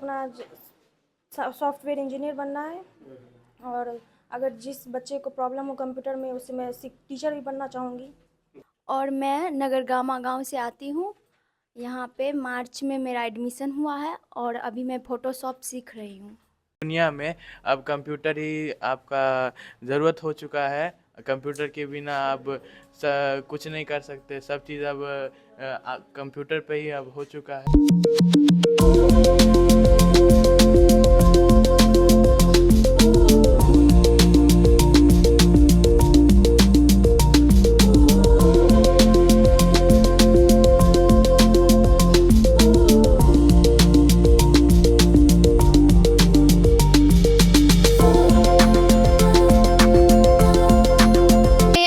अपना software engineer बनना है। और अगर जिस बच्चे को प्रॉब्लम हो कंप्यूटर में, उससे मैं टीचर भी बनना चाहूँगी। और मैं नगरगामा गांव से आती हूँ। यहाँ पे मार्च में मेरा एडमिशन हुआ है और अभी मैं फ़ोटोशॉप सीख रही हूँ। दुनिया में अब कंप्यूटर ही आपका ज़रूरत हो चुका है। कंप्यूटर के बिना आप कुछ नहीं कर सकते। सब चीज़ अब कंप्यूटर पे ही अब हो चुका है।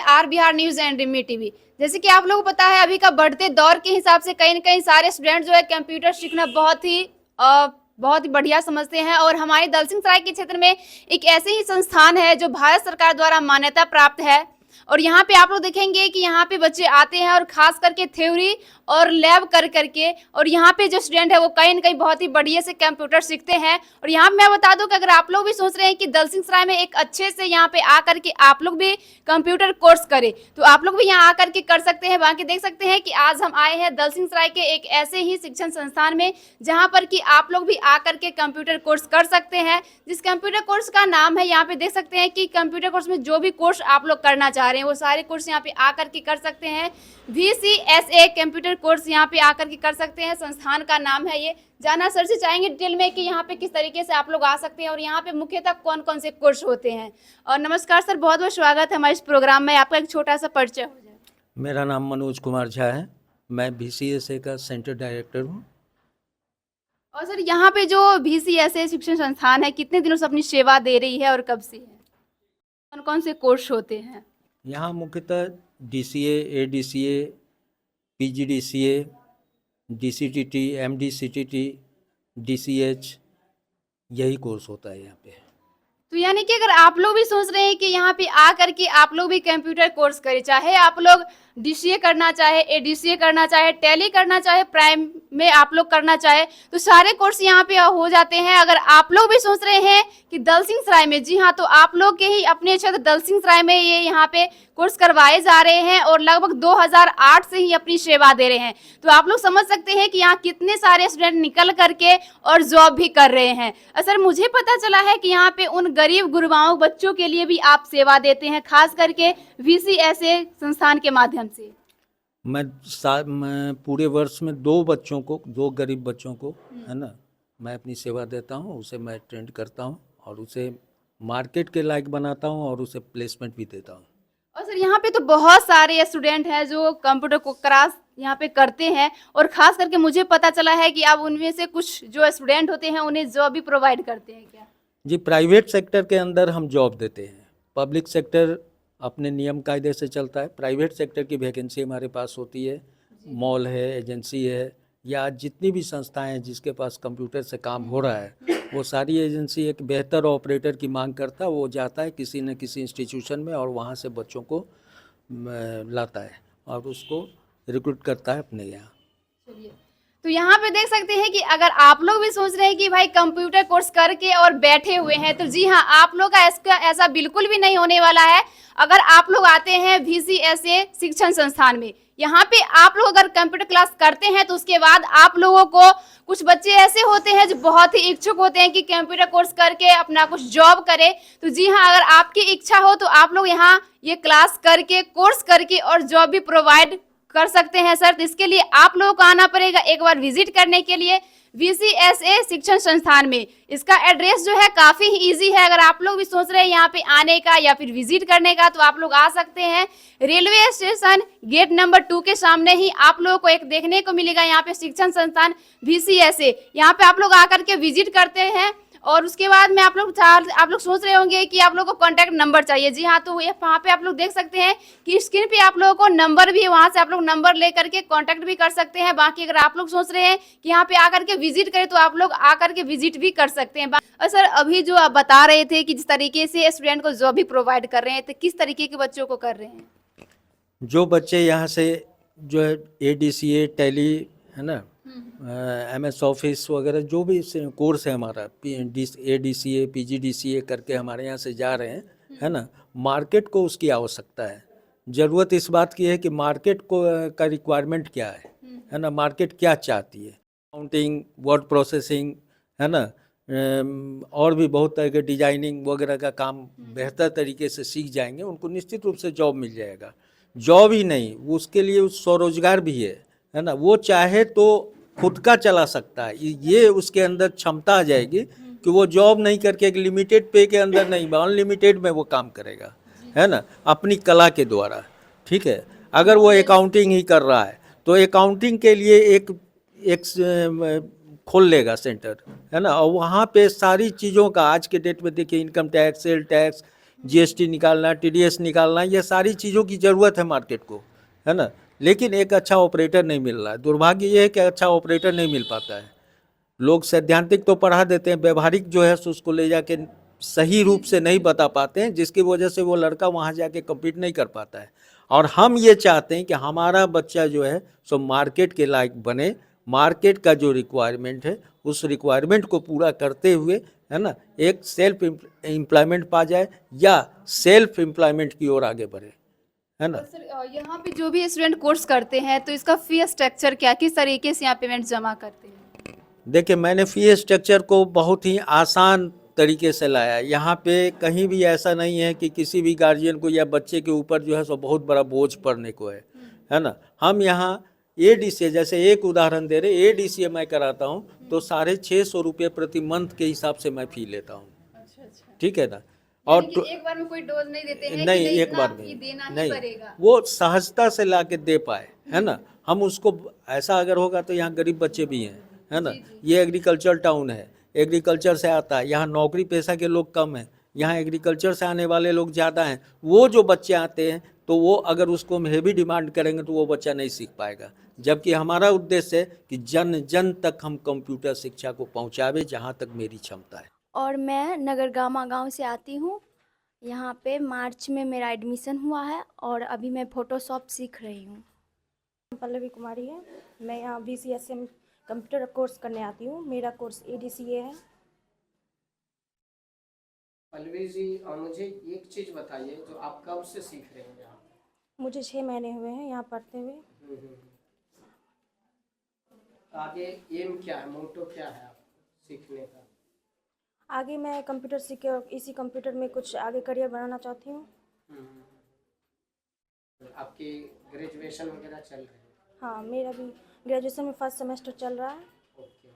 आर बिहार न्यूज एंड रिमी टीवी। जैसे कि आप लोगों को पता है, अभी का बढ़ते दौर के हिसाब से कहीं न कहीं सारे स्टूडेंट जो है कंप्यूटर सीखना बहुत ही बढ़िया समझते हैं। और हमारे दलसिंह सराय के क्षेत्र में एक ऐसे ही संस्थान है जो भारत सरकार द्वारा मान्यता प्राप्त है। और यहाँ पे आप लोग देखेंगे कि यहाँ पे बच्चे आते हैं और खास करके थ्योरी और लैब कर करके, और यहाँ पे जो स्टूडेंट है वो कहीं न कहीं बहुत ही बढ़िया से कंप्यूटर सीखते हैं। और यहाँ पे मैं बता दूं कि अगर आप लोग भी सोच रहे हैं कि दलसिंह सराय में एक अच्छे से यहाँ पे आकर के आप लोग भी कंप्यूटर कोर्स करें, तो आप लोग भी यहाँ आकर के कर सकते हैं। बाकी देख सकते हैं कि आज हम आए हैं दलसिंह सराय के एक ऐसे ही शिक्षण संस्थान में जहाँ पर कि आप लोग भी आकर के कंप्यूटर कोर्स कर सकते हैं। जिस कंप्यूटर कोर्स का नाम है, यहाँ पे देख सकते हैं कि कंप्यूटर कोर्स में जो भी कोर्स आप लोग करना चाह रहे हैं वो सारे कोर्स यहाँ पे आकर के कर सकते हैं। VCSA कंप्यूटर कोर्स यहाँ पे आकर के कर सकते हैं। संस्थान का नाम है ये। जाना सर से चाहेंगे डिटेल में कि यहाँ पे किस तरीके से आप लोग आ सकते हैं और यहाँ पे मुख्यतः कौन कौन से कोर्स होते हैं। और नमस्कार सर, बहुत बहुत स्वागत है हमारे इस प्रोग्राम में। आपका एक छोटा सा परिचय हो जाए। मेरा नाम मनोज कुमार झा है। मैं VCSA का सेंटर डायरेक्टर हूँ। और सर, यहाँ पे जो VCSA शिक्षण संस्थान है कितने दिनों से अपनी सेवा दे रही है और कब से है? कौन कौन से कोर्स होते हैं? यहाँ मुख्यतः DCA, ADCA, PGDCA, DCTT, MDCTT, DCH यही कोर्स होता है यहाँ पे। तो यानी कि अगर आप लोग भी सोच रहे हैं कि यहाँ पे आ करके आप लोग भी कंप्यूटर कोर्स करें, चाहे आप लोग DCA करना चाहे, ADCA करना चाहे, टैली करना चाहे, प्राइम में आप लोग करना चाहे, तो सारे कोर्स यहाँ पे हो जाते हैं। अगर आप लोग भी सोच रहे हैं कि दलसिंह सराय में, जी हाँ, तो आप लोग के ही अपने क्षेत्र दलसिंह सराय में ये यहाँ पे कोर्स करवाए जा रहे हैं और लगभग 2008 से ही अपनी सेवा दे रहे हैं। तो आप लोग समझ सकते हैं कि यहाँ कितने सारे स्टूडेंट निकल करके और जॉब भी कर रहे हैं। सर, मुझे पता चला है कि यहाँ पे उन गरीब गुरबाओं बच्चों के लिए भी आप सेवा देते हैं, खास करके VCSA संस्थान के माध्यम से। मैं पूरे वर्ष में 2 गरीब बच्चों को, है ना, मैं अपनी सेवा देता हूँ। उसे मैं ट्रेंड करता हूँ और उसे मार्केट के लायक बनाता हूँ और उसे प्लेसमेंट भी देता हूँ। और सर, यहाँ पे तो बहुत सारे स्टूडेंट हैं जो कंप्यूटर को क्लास यहाँ पे करते हैं, और खास करके मुझे पता चला है कि आप उनमें से कुछ जो स्टूडेंट होते हैं उन्हें जॉब भी प्रोवाइड करते हैं क्या? जी, प्राइवेट सेक्टर के अंदर हम जॉब देते हैं। पब्लिक सेक्टर अपने नियम कायदे से चलता है। प्राइवेट सेक्टर की वैकेंसी हमारे पास होती है। मॉल है, एजेंसी है, या जितनी भी संस्थाएं हैं जिसके पास कंप्यूटर से काम हो रहा है, वो सारी एजेंसी एक बेहतर ऑपरेटर की मांग करता है। वो जाता है किसी न किसी इंस्टीट्यूशन में और वहाँ से बच्चों को लाता है और उसको रिक्रूट करता है अपने यहाँ। चलिए, तो यहाँ पे देख सकते हैं कि अगर आप लोग भी सोच रहे हैं कि भाई कंप्यूटर कोर्स करके और बैठे हुए हैं, तो जी हाँ, आप लोग का ऐसा बिल्कुल भी नहीं होने वाला है। अगर आप लोग आते हैं VCSA शिक्षण संस्थान में, यहाँ पे आप लोग अगर कंप्यूटर क्लास करते हैं तो उसके बाद आप लोगों को, कुछ बच्चे ऐसे होते हैं जो बहुत ही इच्छुक होते हैं कि कंप्यूटर कोर्स करके अपना कुछ जॉब करे। तो जी हाँ, अगर आपकी इच्छा हो तो आप लोग यहाँ ये क्लास करके, कोर्स करके और जॉब भी प्रोवाइड कर सकते हैं सर। तो इसके लिए आप लोगों को आना पड़ेगा एक बार विजिट करने के लिए VCSA शिक्षण संस्थान में। इसका एड्रेस जो है काफ़ी ही ईजी है। अगर आप लोग भी सोच रहे हैं यहाँ पे आने का या फिर विजिट करने का, तो आप लोग आ सकते हैं। रेलवे स्टेशन गेट नंबर 2 के सामने ही आप लोगों को एक देखने को मिलेगा यहाँ पे शिक्षण संस्थान VCSA। यहाँ पे आप लोग आकर के विजिट करते हैं और उसके बाद में आप लोग सोच रहे होंगे कि आप लोगों को कॉन्टैक्ट नंबर चाहिए। जी हाँ, तो वहाँ पे आप लोग देख सकते हैं कि स्क्रीन पे आप लोगों को नंबर भी, वहाँ से आप लोग नंबर ले करके कॉन्टैक्ट भी कर सकते हैं। बाकी अगर आप लोग सोच रहे हैं कि यहाँ पे आकर के विजिट करें, तो आप लोग आकर के विजिट भी कर सकते हैं। और सर, अभी जो आप बता रहे थे कि जिस तरीके से स्टूडेंट को जॉब भी प्रोवाइड कर रहे हैं, तो किस तरीके के बच्चों को कर रहे हैं? जो बच्चे यहाँ से जो है ADCA, टैली, है ना, MS ऑफिस वगैरह जो भी कोर्स है हमारा ADCA PGDCA करके हमारे यहाँ से जा रहे हैं, है ना। मार्केट को उसकी आवश्यकता है, ज़रूरत इस बात की है कि मार्केट को का रिक्वायरमेंट क्या है ना, मार्केट क्या चाहती है। अकाउंटिंग, वर्ड प्रोसेसिंग, है ना, और भी बहुत तरह के डिजाइनिंग वगैरह का काम बेहतर तरीके से सीख जाएंगे, उनको निश्चित रूप से जॉब मिल जाएगा। जॉब ही नहीं, उसके लिए स्वरोजगार भी है ना। वो चाहे तो खुद का चला सकता है, ये उसके अंदर क्षमता आ जाएगी कि वो जॉब नहीं करके एक लिमिटेड पे के अंदर नहीं, अनलिमिटेड में वो काम करेगा, है ना, अपनी कला के द्वारा। ठीक है, अगर वो अकाउंटिंग ही कर रहा है तो अकाउंटिंग के लिए एक खोल लेगा सेंटर, है ना, और वहाँ पे सारी चीज़ों का, आज के डेट में देखिए income tax, sale tax, GST निकालना, TDS निकालना, ये सारी चीज़ों की ज़रूरत है मार्केट को, है ना। लेकिन एक अच्छा ऑपरेटर नहीं मिल रहा है। दुर्भाग्य ये है कि अच्छा ऑपरेटर नहीं मिल पाता है। लोग सैद्धांतिक तो पढ़ा देते हैं, व्यवहारिक जो है सो उसको ले जाके सही रूप से नहीं बता पाते हैं, जिसकी वजह से वो लड़का वहाँ जाके कम्पीट नहीं कर पाता है। और हम ये चाहते हैं कि हमारा बच्चा जो है सो मार्केट के लायक बने, मार्केट का जो रिक्वायरमेंट है उस रिक्वायरमेंट को पूरा करते हुए, है ना, एक सेल्फ एम्प्लॉयमेंट पा जाए या सेल्फ एम्प्लॉयमेंट की ओर आगे बढ़े, है ना। सर यहाँ पे जो भी स्टूडेंट कोर्स करते हैं तो इसका फी स्ट्रक्चर क्या, किस तरीके से यहाँ पेमेंट जमा करते हैं? देखिए, मैंने फ़ी स्ट्रक्चर को बहुत ही आसान तरीके से लाया। यहाँ पे कहीं भी ऐसा नहीं है कि किसी भी गार्जियन को या बच्चे के ऊपर जो है सो बहुत बड़ा बोझ पड़ने को है ना। हम यहाँ ADCA, जैसे एक उदाहरण दे रहे, ADCA मैं कराता हूँ तो 650 रुपये प्रति मंथ के हिसाब से मैं फ़ी लेता हूँ। ठीक है ना। और एक बार में कोई डोज नहीं देते हैं नहीं, कि एक इतना बार फी में देना ही नहीं, पड़ेगा। वो सहजता से ला के दे पाए, है ना। हम उसको, ऐसा अगर होगा तो यहाँ गरीब बच्चे भी हैं, है ना। ये एग्रीकल्चर टाउन है, एग्रीकल्चर से आता है, यहाँ नौकरी पेशा के लोग कम हैं, यहाँ एग्रीकल्चर से आने वाले लोग ज़्यादा हैं। वो जो बच्चे आते हैं तो वो अगर उसको हम हेवी डिमांड करेंगे तो वो बच्चा नहीं सीख पाएगा। जबकि हमारा उद्देश्य है कि जन जन तक हम कंप्यूटर शिक्षा को पहुँचावे, जहाँ तक मेरी क्षमता है। और मैं नगरगामा गांव से आती हूँ। यहाँ पे मार्च में मेरा एडमिशन हुआ है और अभी मैं फ़ोटोशॉप सीख रही हूँ। पल्लवी कुमारी है। मैं यहाँ BCSM कंप्यूटर कोर्स करने आती हूँ। मेरा कोर्स ADCA है। पल्लवी जी, मुझे एक चीज़ बताइए, जो आप कब से सीख रहे हैं यहाँ? मुझे 6 महीने हुए हैं यहाँ पढ़ते हुए। आगे एम क्या है, मोटो क्या है आप सीखने का? आगे मैं कंप्यूटर सीख के इसी कंप्यूटर में कुछ आगे करियर बनाना चाहती हूँ। आपकी ग्रेजुएशन वगैरह चल रही है? हाँ, मेरा भी ग्रेजुएशन में फर्स्ट सेमेस्टर चल रहा है। ओके।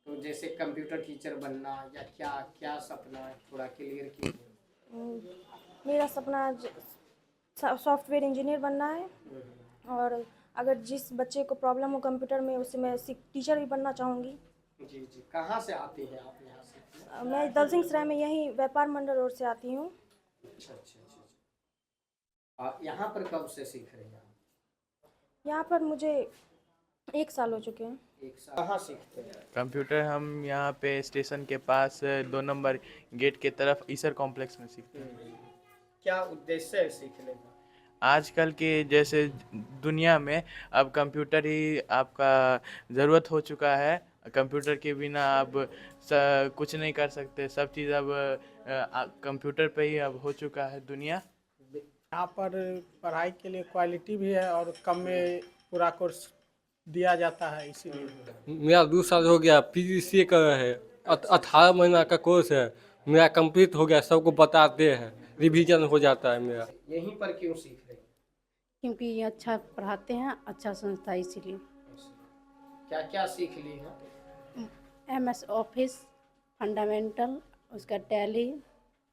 तो जैसे कंप्यूटर टीचर बनना या क्या क्या सपना है, थोड़ा क्लियर कीजिए। मेरा सपना सॉफ्टवेयर इंजीनियर बनना है। और अगर जिस बच्चे को प्रॉब्लम हो कंप्यूटर में, उसे मैं टीचर भी बनना चाहूँगी। जी जी, कहाँ से आती हैं आप यहाँ से? मैं दलसिंह सराय में यहीं व्यापार मंडल रोड से आती हूँ। अच्छा अच्छा अच्छा। यहाँ पर कब से सीख रही हैं आप? यहाँ पर मुझे 1 साल हो चुके हैं। 1 साल। कहाँ सीखते हैं? कंप्यूटर हम यहाँ पे स्टेशन के पास 2 नंबर गेट के तरफ ईसर कॉम्प्लेक्स में सीखते हैं। क्या उद्देश्य है सीखने का? आजकल के जैसे दुनिया में अब कंप्यूटर ही आपका ज़रूरत हो चुका है। कंप्यूटर के बिना अब कुछ नहीं कर सकते। सब चीज़ अब कंप्यूटर पे ही अब हो चुका है दुनिया। यहाँ पर पढ़ाई के लिए क्वालिटी भी है और कम में पूरा कोर्स दिया जाता है, इसीलिए। मेरा 2 साल हो गया, PGCA कर रहे हैं, 18 महीना का कोर्स है, मेरा कंप्लीट हो गया, सबको बताते हैं, रिवीजन हो जाता है मेरा। यहीं पर क्यों सीख रहे हैं? क्योंकि ये अच्छा पढ़ाते हैं, अच्छा संस्था, इसीलिए। क्या क्या सीख ली है? MS ऑफिस, फंडामेंटल, उसका टैली,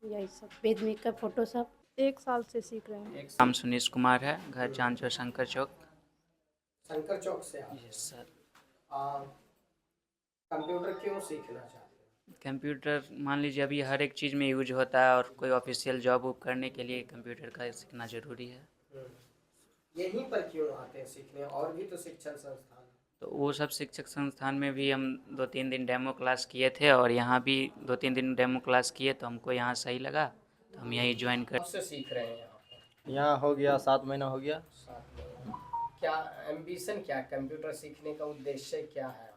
यही सब, पेज मेकर, फोटोशॉप। 1 साल से सीख रहे हैं। नाम सुनीश कुमार है, घर चांचो शंकर चौक। शंकर चौक से आप? Yes sir. कंप्यूटर क्यों सीखना चाहते हैं? कंप्यूटर मान लीजिए अभी हर एक चीज़ में यूज होता है और कोई ऑफिशियल जॉब करने के लिए कंप्यूटर का सीखना ज़रूरी है। यहीं पर क्यों आते हैं सीखने? और भी तो शिक्षण संस्थान है। तो वो सब शिक्षक संस्थान में भी हम 2-3 दिन डेमो क्लास किए थे और यहाँ भी 2-3 दिन डेमो क्लास किए तो हमको यहाँ सही लगा तो हम यहीं ज्वाइन कर। कब से सीख रहे हैं यहाँ पर? यहाँ हो गया 7 महीना हो गया। 7 महीना। क्या एम्बिशन क्या है? कंप्यूटर सीखने का उद्देश्य क्या है?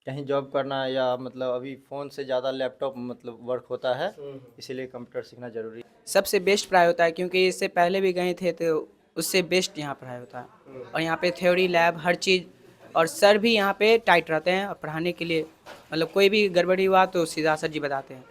कहीं जॉब करना या मतलब अभी फ़ोन से ज़्यादा लैपटॉप मतलब वर्क होता है, इसीलिए कंप्यूटर सीखना ज़रूरी है। सबसे बेस्ट पढ़ाई होता है, क्योंकि इससे पहले भी गए थे तो उससे बेस्ट यहाँ पढ़ाई होता है। और यहाँ पे थ्योरी लैब हर चीज़, और सर भी यहाँ पे टाइट रहते हैं और पढ़ाने के लिए मतलब कोई भी गड़बड़ी हुआ तो सीधा सर जी बताते हैं।